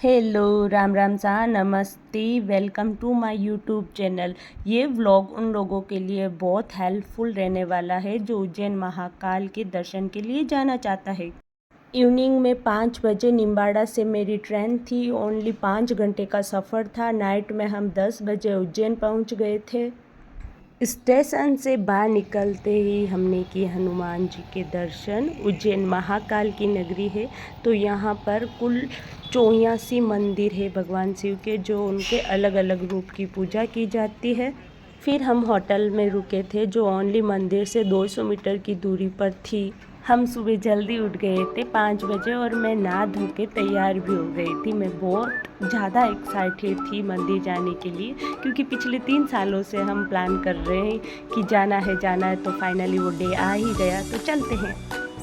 Hello, Ram राम सा, नमस्ते, welcome to my YouTube channel. ये व्लॉग उन लोगों के लिए बहुत हेल्पफुल रहने वाला है जो उज्जैन महाकाल के दर्शन के लिए जाना चाहता है। इवनिंग में 5 बजे निम्बाड़ा से मेरी ट्रेन थी। ओनली 5 घंटे का सफ़र था। नाइट में हम 10 बजे उज्जैन पहुंच गए थे। स्टेशन से बाहर निकलते ही हमने किए हनुमान जी के दर्शन। उज्जैन महाकाल की नगरी है, तो यहाँ पर कुल 84 मंदिर है भगवान शिव के, जो उनके अलग अलग रूप की पूजा की जाती है। फिर हम होटल में रुके थे जो ओनली मंदिर से 200 मीटर की दूरी पर थी। हम सुबह जल्दी उठ गए थे 5 बजे और मैं नहा धो के तैयार भी हो गई थी। मैं बहुत ज़्यादा एक्साइटेड थी मंदिर जाने के लिए, क्योंकि पिछले 3 सालों से हम प्लान कर रहे हैं कि जाना है, तो फाइनली वो डे आ ही गया। तो चलते हैं।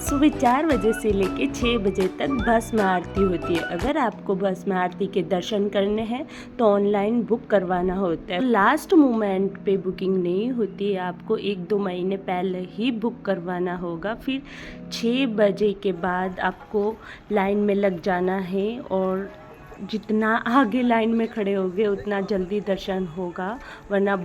सुबह 4 बजे से लेके 6 बजे तक बस में आरती होती है। अगर आपको बस में आरती के दर्शन करने हैं तो ऑनलाइन बुक करवाना होता है। लास्ट मोमेंट पे बुकिंग नहीं होती है, आपको 1-2 महीने पहले ही बुक करवाना होगा। फिर 6 बजे के बाद आपको लाइन में लग जाना है, और जितना आगे लाइन में खड़े होगे उतना जल्दी दर्शन होगा, वरना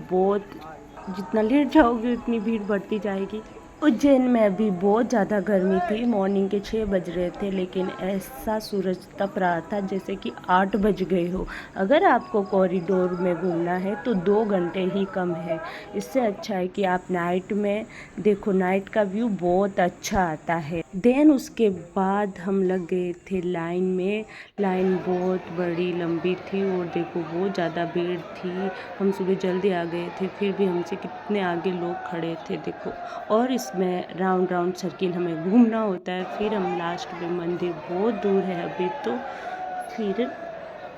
जितना लेट जाओगे उतनी भीड़ बढ़ती जाएगी। उज्जैन में अभी बहुत ज़्यादा गर्मी थी। मॉर्निंग के 6 बज रहे थे, लेकिन ऐसा सूरज तप रहा था जैसे कि 8 बज गए हो। अगर आपको कॉरिडोर में घूमना है तो 2 घंटे ही कम है। इससे अच्छा है कि आप नाइट में देखो, नाइट का व्यू बहुत अच्छा आता है। देन उसके बाद हम लग गए थे लाइन में। लाइन बहुत बड़ी लंबी थी और देखो बहुत ज़्यादा भीड़ थी। हम सुबह जल्दी आ गए थे, फिर भी हमसे कितने आगे लोग खड़े थे देखो। और इसमें राउंड राउंड सर्किल हमें घूमना होता है। फिर हम लास्ट में, मंदिर बहुत दूर है अभी, तो फिर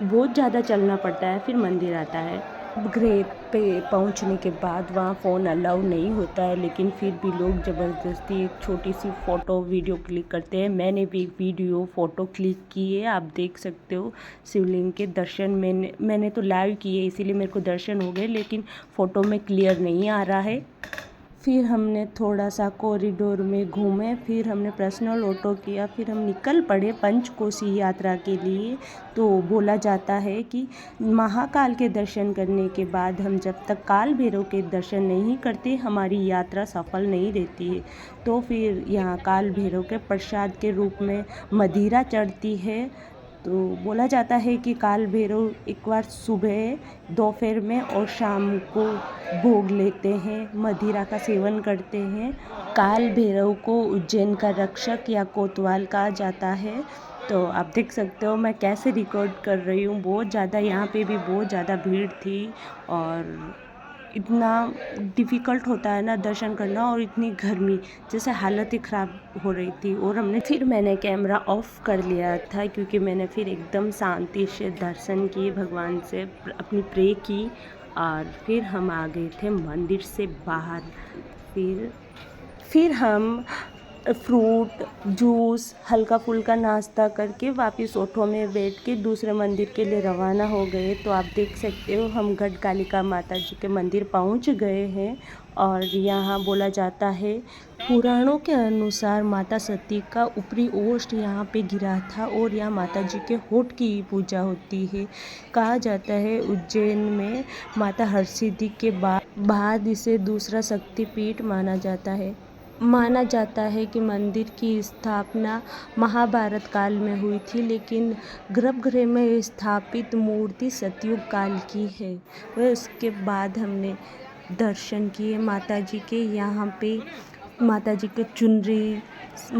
बहुत ज़्यादा चलना पड़ता है, फिर मंदिर आता है। ग्रेट पे पहुंचने के बाद वहाँ फ़ोन अलाउ नहीं होता है, लेकिन फिर भी लोग ज़बरदस्ती एक छोटी सी फ़ोटो वीडियो क्लिक करते हैं। मैंने भी एक वीडियो फ़ोटो क्लिक की है, आप देख सकते हो। शिवलिंग के दर्शन मैंने तो लाइव किए, इसीलिए मेरे को दर्शन हो गए, लेकिन फ़ोटो में क्लियर नहीं आ रहा है। फिर हमने थोड़ा सा कॉरिडोर में घूमे, फिर हमने पर्सनल ऑटो किया, फिर हम निकल पड़े पंचकोसी यात्रा के लिए। तो बोला जाता है कि महाकाल के दर्शन करने के बाद हम जब तक काल भैरव के दर्शन नहीं करते, हमारी यात्रा सफल नहीं रहती है। तो फिर यहाँ काल भैरव के प्रसाद के रूप में मदिरा चढ़ती है। तो बोला जाता है कि काल भैरव एक बार सुबह, दोपहर में और शाम को भोग लेते हैं, मदिरा का सेवन करते हैं। काल भैरव को उज्जैन का रक्षक या कोतवाल कहा जाता है। तो आप देख सकते हो मैं कैसे रिकॉर्ड कर रही हूँ। बहुत ज़्यादा यहाँ पे भी बहुत ज़्यादा भीड़ थी, और इतना डिफ़िकल्ट होता है ना दर्शन करना, और इतनी गर्मी, जैसे हालत ही ख़राब हो रही थी। और मैंने कैमरा ऑफ़ कर लिया था, क्योंकि मैंने फिर एकदम शांति से दर्शन किए, भगवान से अपनी प्रे की, और फिर हम आ गए थे मंदिर से बाहर। फिर हम फ्रूट जूस हल्का फुल्का नाश्ता करके वापस ऑटो में बैठ के दूसरे मंदिर के लिए रवाना हो गए। तो आप देख सकते हो हम गढ़ कालिका माता जी के मंदिर पहुंच गए हैं। और यहाँ बोला जाता है, पुराणों के अनुसार माता सती का ऊपरी ओष्ठ यहाँ पे गिरा था, और यहाँ माता जी के होठ की पूजा होती है। कहा जाता है उज्जैन में माता हरसिद्धि के बाद इसे दूसरा शक्तिपीठ माना जाता है कि मंदिर की स्थापना महाभारत काल में हुई थी, लेकिन गर्भगृह में स्थापित मूर्ति सतयुग काल की है। वह उसके बाद हमने दर्शन किए माता जी के। यहाँ पे माता जी के चुनरी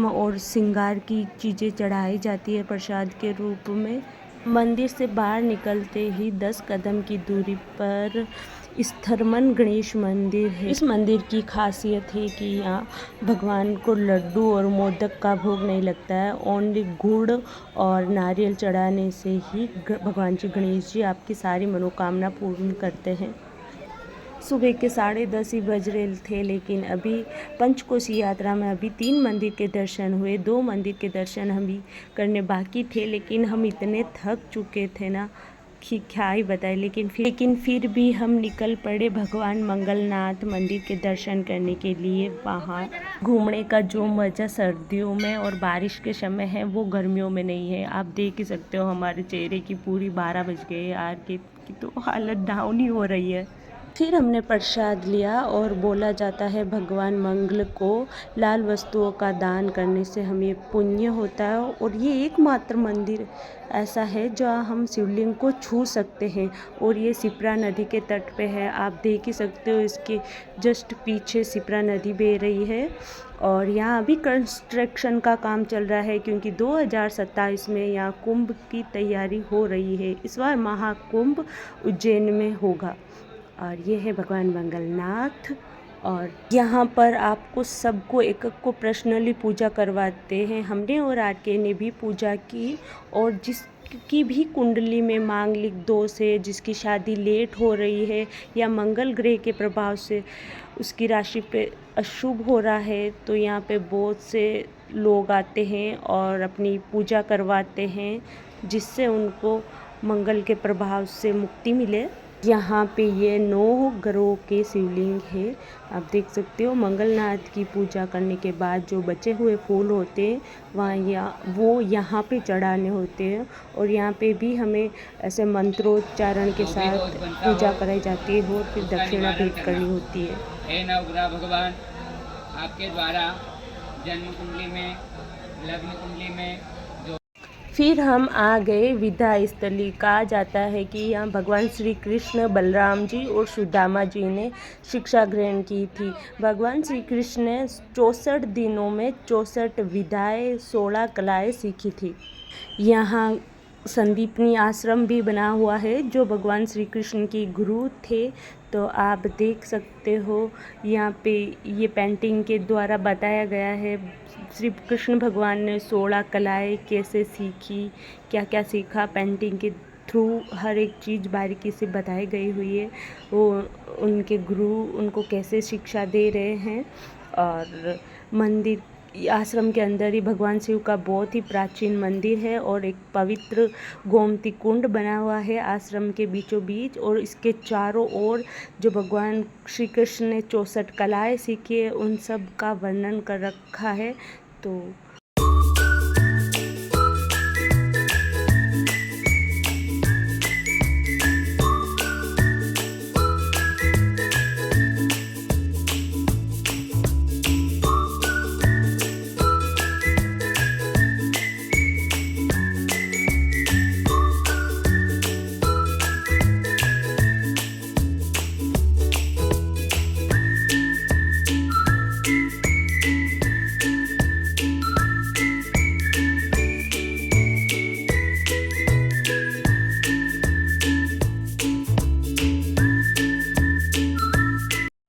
और श्रृंगार की चीज़ें चढ़ाई जाती है प्रसाद के रूप में। मंदिर से बाहर निकलते ही 10 कदम की दूरी पर स्थरमन गणेश मंदिर है। इस मंदिर की खासियत है कि यहाँ भगवान को लड्डू और मोदक का भोग नहीं लगता है। ओनली गुड़ और नारियल चढ़ाने से ही भगवान जी गणेश जी आपकी सारी मनोकामना पूर्ण करते हैं। सुबह के 10:30 ही बज रहे थे, लेकिन अभी पंचकोसी यात्रा में अभी 3 मंदिर के दर्शन हुए। 2 मंदिर के दर्शन अभी करने बाकी थे, लेकिन हम इतने थक चुके थे ना क्या ही बताए, लेकिन फिर भी हम निकल पड़े भगवान मंगलनाथ मंदिर के दर्शन करने के लिए। वहाँ घूमने का जो मज़ा सर्दियों में और बारिश के समय है वो गर्मियों में नहीं है। आप देख ही सकते हो हमारे चेहरे की पूरी 12 बज गए यार की तो हालत डाउन ही हो रही है। फिर हमने प्रसाद लिया और बोला जाता है भगवान मंगल को लाल वस्तुओं का दान करने से हमें पुण्य होता है, और ये एकमात्र मंदिर ऐसा है जहाँ हम शिवलिंग को छू सकते हैं। और ये सिप्रा नदी के तट पे है, आप देख ही सकते हो इसके जस्ट पीछे सिप्रा नदी बह रही है। और यहाँ अभी कंस्ट्रक्शन का काम चल रहा है क्योंकि 2027 में यहाँ कुंभ की तैयारी हो रही है। इस बार महाकुंभ उज्जैन में होगा। और ये है भगवान मंगलनाथ, और यहाँ पर आपको सबको एक एक को पर्सनली पूजा करवाते हैं। हमने और आरके ने भी पूजा की, और जिसकी भी कुंडली में मांगलिक दोष है, जिसकी शादी लेट हो रही है या मंगल ग्रह के प्रभाव से उसकी राशि पे अशुभ हो रहा है, तो यहाँ पे बहुत से लोग आते हैं और अपनी पूजा करवाते हैं जिससे उनको मंगल के प्रभाव से मुक्ति मिले। यहाँ पे ये 9 ग्रहों के शिवलिंग है, आप देख सकते हो। मंगलनाथ की पूजा करने के बाद जो बचे हुए फूल होते हैं वो यहाँ पे चढ़ाने होते हैं, और यहाँ पे भी हमें ऐसे मंत्रोच्चारण के साथ पूजा कराई जाती है और फिर दक्षिणा भेंट करनी होती है। हे नवग्रह भगवान, आपके द्वारा जन्म कुंडली में, लग्न कुंडली में फिर हम आ गए विद्या स्थली। कहा जाता है कि यहाँ भगवान श्री कृष्ण, बलराम जी और सुदामा जी ने शिक्षा ग्रहण की थी। भगवान श्री कृष्ण ने 64 दिनों में 64 विद्याएँ, 16 कलाएँ सीखी थी। यहाँ संदीपनी आश्रम भी बना हुआ है जो भगवान श्री कृष्ण के गुरु थे। तो आप देख सकते हो यहाँ पे ये पेंटिंग के द्वारा बताया गया है श्री कृष्ण भगवान ने 16 कलाएँ कैसे सीखी, क्या क्या सीखा। पेंटिंग के थ्रू हर एक चीज़ बारीकी से बताई गई हुई है। वो उनके गुरु उनको कैसे शिक्षा दे रहे हैं। और मंदिर आश्रम के अंदर ही भगवान शिव का बहुत ही प्राचीन मंदिर है, और एक पवित्र गोमती कुंड बना हुआ है आश्रम के बीचों बीच। और इसके चारों ओर जो भगवान श्री कृष्ण ने 64 कलाएँ सीखी है उन सब का वर्णन कर रखा है। तो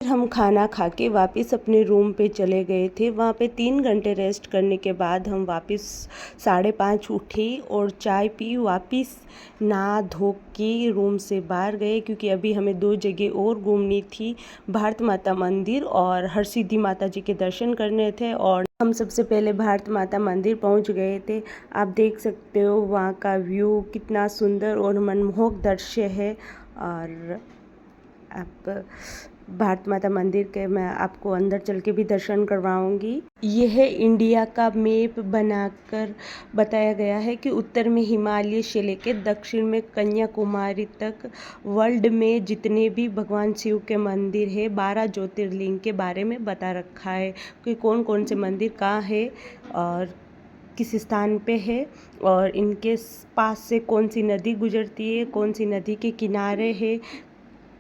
हम खाना खा के वापस अपने रूम पे चले गए थे। वहाँ पे 3 घंटे रेस्ट करने के बाद हम वापस 5:30 उठे और चाय पी, वापस नहा धो के रूम से बाहर गए क्योंकि अभी हमें 2 जगह और घूमनी थी। भारत माता मंदिर और हरसिद्धि माता जी के दर्शन करने थे, और हम सबसे पहले भारत माता मंदिर पहुंच गए थे। आप देख सकते हो वहाँ का व्यू कितना सुंदर और मनमोहक दृश्य है। और आप भारत माता मंदिर के मैं आपको अंदर चल के भी दर्शन करवाऊंगी। यह इंडिया का मैप बनाकर बताया गया है कि उत्तर में हिमालय से लेकर दक्षिण में कन्याकुमारी तक वर्ल्ड में जितने भी भगवान शिव के मंदिर है 12 ज्योतिर्लिंग के बारे में बता रखा है कि कौन कौन से मंदिर कहाँ है और किस स्थान पे है, और इनके पास से कौन सी नदी गुजरती है, कौन सी नदी के किनारे है।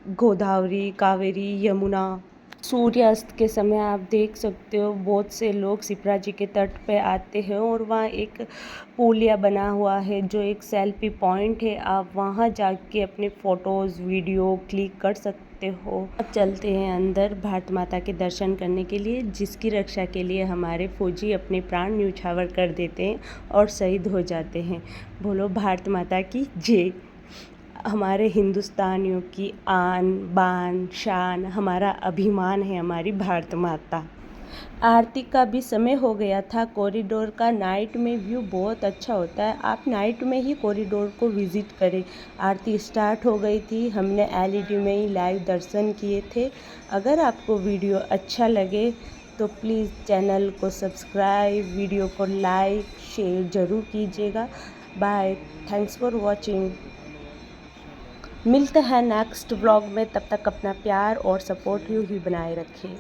गोदावरी, कावेरी, यमुना। सूर्यास्त के समय आप देख सकते हो बहुत से लोग शिप्रा जी के तट पे आते हैं, और वहाँ एक पुलिया बना हुआ है जो एक सेल्फी पॉइंट है। आप वहाँ जाके अपने फ़ोटोज़ वीडियो क्लिक कर सकते हो। अब चलते हैं अंदर भारत माता के दर्शन करने के लिए, जिसकी रक्षा के लिए हमारे फौजी अपने प्राण न्यौछावर कर देते हैं और शहीद हो जाते हैं। बोलो भारत माता की जय। हमारे हिंदुस्तानियों की आन बान शान, हमारा अभिमान है हमारी भारत माता। आरती का भी समय हो गया था। कॉरिडोर का नाइट में व्यू बहुत अच्छा होता है, आप नाइट में ही कॉरिडोर को विज़िट करें। आरती स्टार्ट हो गई थी, हमने एलईडी में ही लाइव दर्शन किए थे। अगर आपको वीडियो अच्छा लगे तो प्लीज़ चैनल को सब्सक्राइब, वीडियो को लाइक शेयर ज़रूर कीजिएगा। Bye, thanks for watching. मिलते हैं नेक्स्ट व्लॉग में, तब तक अपना प्यार और सपोर्ट यूँ ही बनाए रखें।